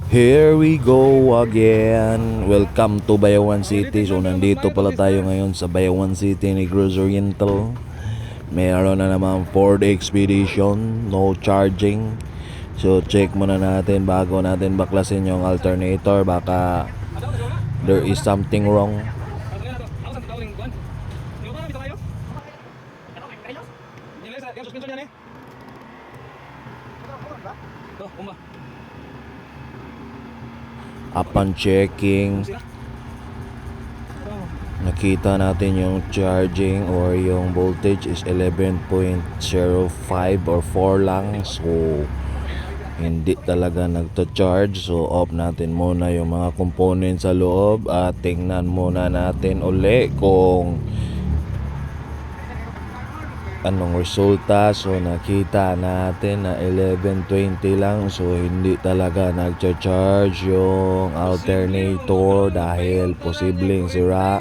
Here we go again. Welcome to Bayawan City. So nandito pala tayo ngayon sa Bayawan City, Negros Oriental. Meron na naman Ford Expedition, no charging. So check muna natin bago natin baklasin yung alternator. Baka there is something wrong. Upon checking, nakita natin yung charging or yung voltage is 11.05 or 4 lang. So hindi talaga nagto-charge. So off natin muna yung mga components sa loob at tingnan muna natin uli kung anong resulta. So nakita natin na 11.20 lang. So hindi talaga nagcha-charge yung alternator dahil posibleng sira.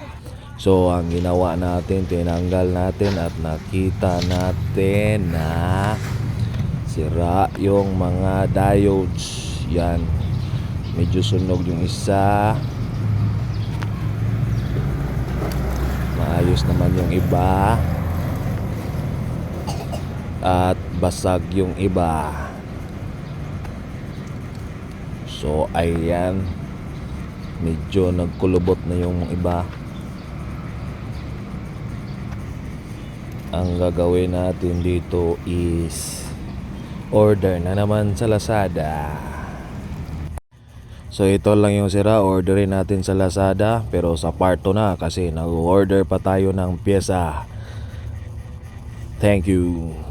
So ang ginawa natin, tinanggal natin at nakita natin na sira yung mga diodes. Yan, medyo sunog yung isa, maayos naman yung iba, at basag yung iba. So ayan, medyo nagkulubot na yung iba. Ang gagawin natin dito is order na naman sa Lazada. So ito lang yung sira, orderin natin sa Lazada pero sa part 2 na kasi nag-order pa tayo ng pyesa. Thank you.